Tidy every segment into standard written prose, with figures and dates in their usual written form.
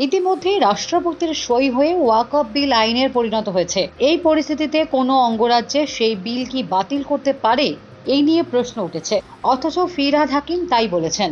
ইতিমধ্যেই রাষ্ট্রপতির সই হয়ে ওয়াকফ বিল আইনের পরিণত হয়েছে। এই পরিস্থিতিতে কোনো অঙ্গরাজ্যে সেই বিল কি বাতিল করতে পারে, এই নিয়ে প্রশ্ন উঠেছে। অথচ ফিরহাদ হাকিম তাই বলেছেন।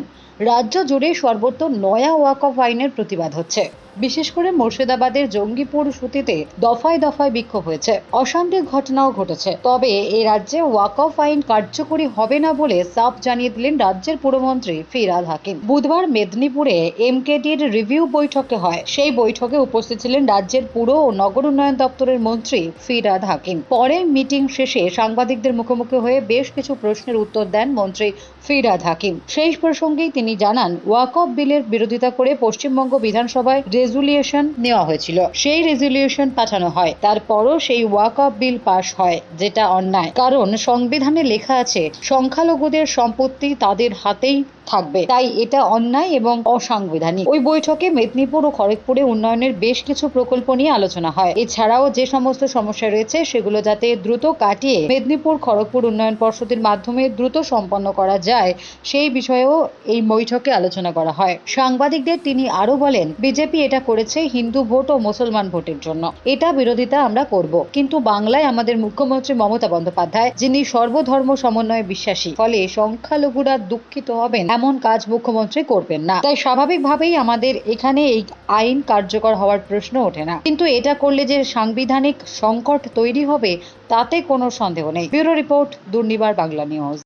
রাজ্য জুড়ে সর্বত্র নয়া ওয়াকফ আইনের প্রতিবাদ হচ্ছে। বিশেষ করে মুর্শিদাবাদের জঙ্গিপুর সুতিতে দফায় দফায় বিক্ষোভ হয়েছে, অশান্তির ঘটনাও ঘটেছে। তবে এই রাজ্যে ওয়াকফ আইন কার্যকরী হবে না বলে সাফ জানিয়ে দিলেন রাজ্যের পুরমন্ত্রী ফিরহাদ হাকিম। বুধবার মেদিনীপুরে এমকেডির রিভিউ বৈঠকে হয়। সেই বৈঠকে উপস্থিত ছিলেন রাজ্যের পুর ও নগর উন্নয়ন দপ্তরের মন্ত্রী ফিরহাদ হাকিম। পরে মিটিং শেষে সাংবাদিকদের মুখোমুখি হয়ে বেশ কিছু প্রশ্নের উত্তর দেন মন্ত্রী ফিরহাদ হাকিম। সেই প্রসঙ্গেই তিনি জানান, ওয়াকফ বিলের বিরোধিতা করে পশ্চিমবঙ্গ বিধানসভায় রেজুলিউশন নেওয়া হয়েছিল। সেই রেজুলিউশন পাঠানো হয়, তারপরও সেই ওয়াকফ বিল পাশ হয়, যেটা অন্যায়। কারণ সংবিধানে লেখা আছে সংখ্যালঘুদের সম্পত্তি তাদের হাতেই থাকবে, তাই এটা অন্যায় এবং অসাংবিধানিক। ওই বৈঠকে মেদিনীপুর ও খড়গপুরে উন্নয়নের বেশ কিছু প্রকল্প নিয়ে আলোচনা হয়। এছাড়াও যে সমস্ত সমস্যা রয়েছে সেগুলো যাতে দ্রুত কাটিয়ে মেদিনীপুর খড়গপুর উন্নয়ন পর্ষদের মাধ্যমে দ্রুত সম্পন্ন করা যায়, সেই বিষয়েও এই বৈঠকে আলোচনা করা হয়। সাংবাদিকদের তিনি আরো বলেন, বিজেপি এটা করেছে হিন্দু ভোট ও মুসলমান ভোটের জন্য। এটা বিরোধিতা আমরা করব, কিন্তু বাংলায় আমাদের মুখ্যমন্ত্রী মমতা বন্দ্যোপাধ্যায়, যিনি সর্বধর্ম সমন্বয়ে বিশ্বাসী, ফলে সংখ্যালঘুরা দুঃখিত হবেন এমন কাজ মুখ্যমন্ত্রী করবেন না। তাই স্বাভাবিকভাবেই আমাদের এখানে এই আইন কার্যকর হওয়ার প্রশ্ন ওঠে না। কিন্তু এটা করলে যে সাংবিধানিক সংকট তৈরি হবে তাতে কোনো সন্দেহ নেই। Bureau report, Durnibar Bangla news.